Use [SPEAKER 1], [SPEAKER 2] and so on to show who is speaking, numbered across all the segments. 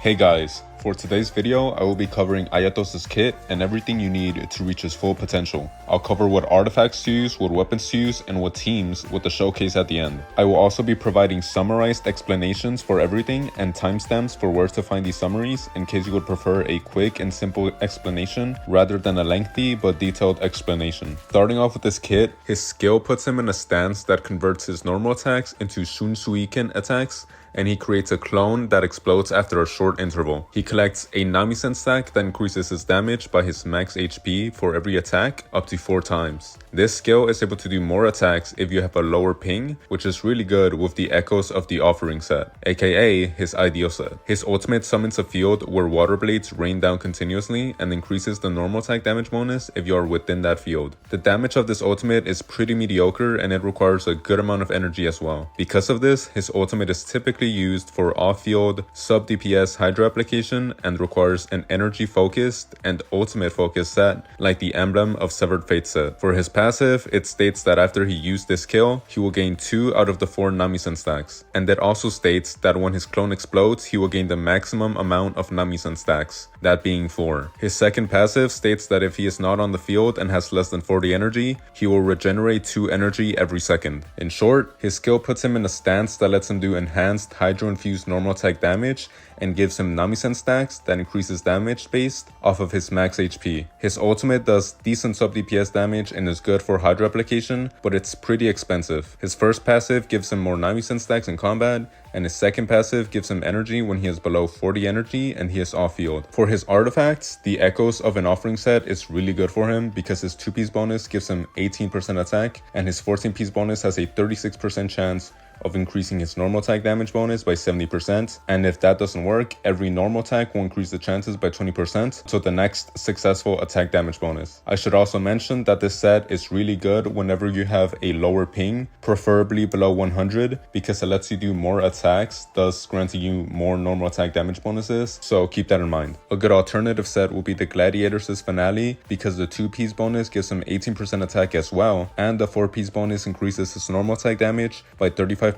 [SPEAKER 1] Hey guys, for today's video, I will be covering Ayato's kit and everything you need to reach his full potential. I'll cover what artifacts to use, what weapons to use, and what teams with the showcase at the end. I will also be providing summarized explanations for everything and timestamps for where to find these summaries in case you would prefer a quick and simple explanation rather than a lengthy but detailed explanation. Starting off with this kit, his skill puts him in a stance that converts his normal attacks into Shunsuiken attacks, and he creates a clone that explodes after a short interval. He collects a Namisen stack that increases his damage by his max HP for every attack up to 4 times. This skill is able to do more attacks if you have a lower ping, which is really good with the Echoes of the Offering set, aka his ideal set. His ultimate summons a field where water blades rain down continuously and increases the normal attack damage bonus if you are within that field. The damage of this ultimate is pretty mediocre and it requires a good amount of energy as well. Because of this, his ultimate is typically used for off-field sub-DPS Hydra application and requires an energy-focused and ultimate-focused set like the Emblem of Severed Fate set. For his passive, it states that after he used this skill, he will gain 2 out of the 4 Namisen stacks. And that also states that when his clone explodes, he will gain the maximum amount of Namisen stacks, that being 4. His second passive states that if he is not on the field and has less than 40 energy, he will regenerate 2 energy every second. In short, his skill puts him in a stance that lets him do enhanced Hydro-infused normal attack damage and gives him Namisen stacks that increases damage based off of his max HP. His ultimate does decent sub DPS damage and is good for Hydro application, but it's pretty expensive. His first passive gives him more Namisen stacks in combat, and his second passive gives him energy when he is below 40 energy and he is off-field. For his artifacts, the Echoes of an Offering set is really good for him because his 2-piece bonus gives him 18% attack and his 14-piece bonus has a 36% chance of increasing his normal attack damage bonus by 70%, and if that doesn't work, every normal attack will increase the chances by 20% to the next successful attack damage bonus. I should also mention that this set is really good whenever you have a lower ping, preferably below 100, because it lets you do more attacks, thus granting you more normal attack damage bonuses, so keep that in mind. A good alternative set will be the Gladiators' Finale, because the 2-piece bonus gives him 18% attack as well, and the 4-piece bonus increases his normal attack damage by 35%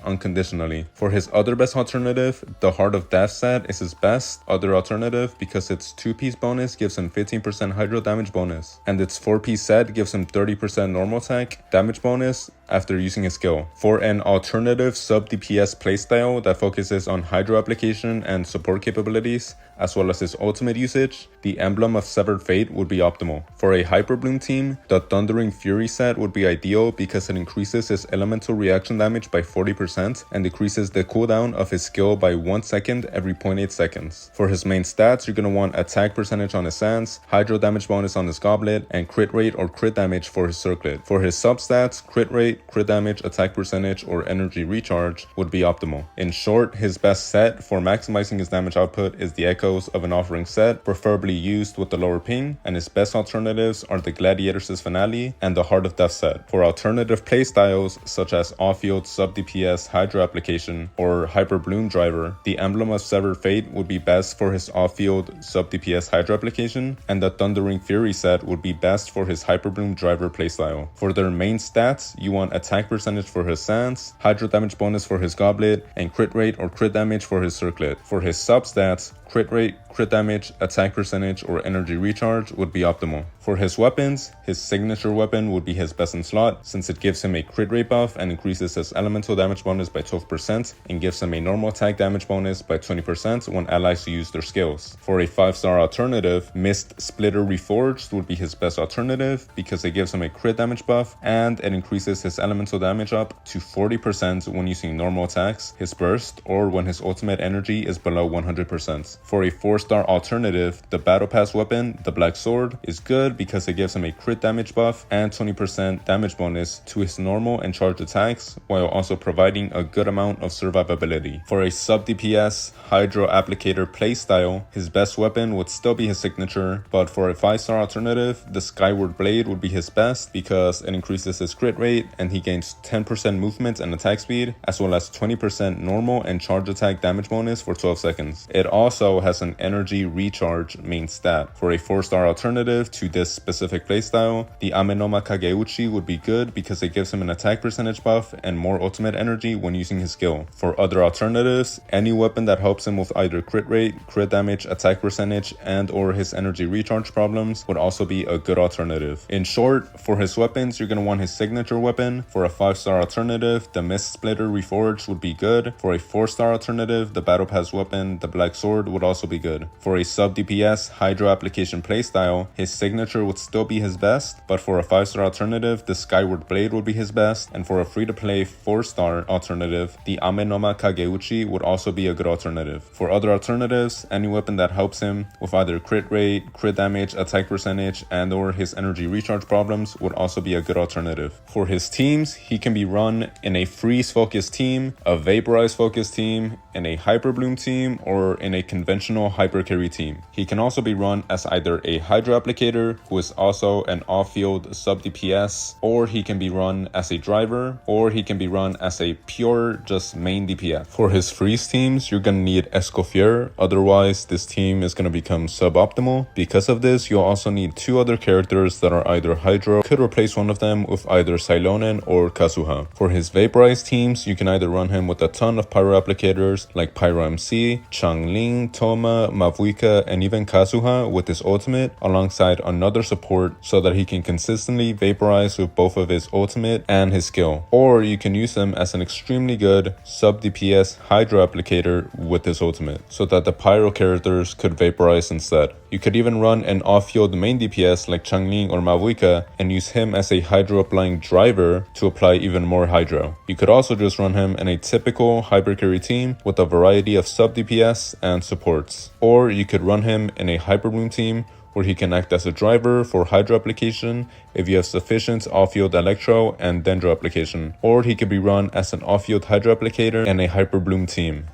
[SPEAKER 1] unconditionally. For his other best alternative, the Heart of Death set is his best other alternative because its 2-piece bonus gives him 15% hydro damage bonus, and its 4-piece set gives him 30% normal attack damage bonus after using his skill. For an alternative sub DPS playstyle that focuses on hydro application and support capabilities, as well as his ultimate usage, the Emblem of Severed Fate would be optimal. For a Hyper Bloom team, the Thundering Fury set would be ideal because it increases his elemental reaction damage by 40% and decreases the cooldown of his skill by 1 second every 0.8 seconds. For his main stats, you're going to want attack percentage on his Sands, hydro damage bonus on his Goblet, and crit rate or crit damage for his Circlet. For his substats, crit rate, crit damage, attack percentage, or energy recharge would be optimal. In short, his best set for maximizing his damage output is the Echoes of an Offering set, preferably used with the lower ping, and his best alternatives are the Gladiators' Finale and the Heart of Death set. For alternative playstyles such as off-field sub DPS Hydro application or Hyper Bloom driver, the Emblem of Severed Fate would be best for his off-field sub DPS Hydro application, and the Thundering Fury set would be best for his Hyper Bloom driver playstyle. For their main stats, you want attack percentage for his Sands, hydro damage bonus for his Goblet, and crit rate or crit damage for his Circlet. For his substats, crit rate, crit damage, attack percentage, or energy recharge would be optimal. For his weapons, his signature weapon would be his best in slot since it gives him a crit rate buff and increases his elemental damage bonus by 12% and gives him a normal attack damage bonus by 20% when allies use their skills. For a 5-star alternative, Mist Splitter Reforged would be his best alternative because it gives him a crit damage buff and it increases his elemental damage up to 40% when using normal attacks, his burst, or when his ultimate energy is below 100%. For a 4-star alternative, the Battle Pass weapon, the Black Sword, is good because it gives him a crit damage buff and 20% damage bonus to his normal and charged attacks, while also providing a good amount of survivability. For a sub DPS Hydro Applicator playstyle, his best weapon would still be his signature, but for a 5-star alternative, the Skyward Blade would be his best because it increases his crit rate and he gains 10% movement and attack speed, as well as 20% normal and charge attack damage bonus for 12 seconds. It also has an energy recharge main stat. For a 4-star alternative to this specific playstyle, the Amenoma Kageuchi would be good because it gives him an attack percentage buff and more ultimate energy when using his skill. For other alternatives, any weapon that helps him with either crit rate, crit damage, attack percentage, and or his energy recharge problems would also be a good alternative. In short, for his weapons, you're going to want his signature weapon. For a 5-star alternative, the Mist Splitter Reforged would be good. For a 4-star alternative, the Battle Pass weapon, the Black Sword, would also be good. For a sub DPS Hydro application playstyle, his signature would still be his best, but for a 5-star alternative, the Skyward Blade would be his best, and for a free-to-play 4-star alternative, the Amenoma Kageuchi would also be a good alternative. For other alternatives, any weapon that helps him with either crit rate, crit damage, attack percentage, and or his energy recharge problems would also be a good alternative. For his teams, he can be run in a freeze focused team, a vaporize focused team, in a hyper bloom team, or in a conventional hyper carry team. He can also be run as either a Hydro applicator, who is also an off-field sub DPS, or he can be run as a driver, or he can be run as a pure just main DPS. For his freeze teams, you're gonna need Escoffier, otherwise this team is gonna become suboptimal. Because of this, you'll also need 2 other characters that are either Hydro, could replace one of them with either Cylonen or Kazuha. For his Vaporize teams, you can either run him with a ton of Pyro applicators like Pyro MC, Changling, Toma, Mavuika, and even Kazuha with his ultimate, alongside another support so that he can consistently vaporize with both of his ultimate and his skill. Or you can use him as an extremely good sub DPS Hydro applicator with his ultimate, so that the Pyro characters could vaporize instead. You could even run an off-field main DPS like Changling or Mavuika and use him as a Hydro applying driver to apply even more Hydro. You could also just run him in a typical hyper carry team with a variety of sub DPS and supports. Or you could run him in a hyper bloom team where he can act as a driver for Hydro application if you have sufficient off-field Electro and Dendro application. Or he could be run as an off-field Hydro applicator in a hyper bloom team.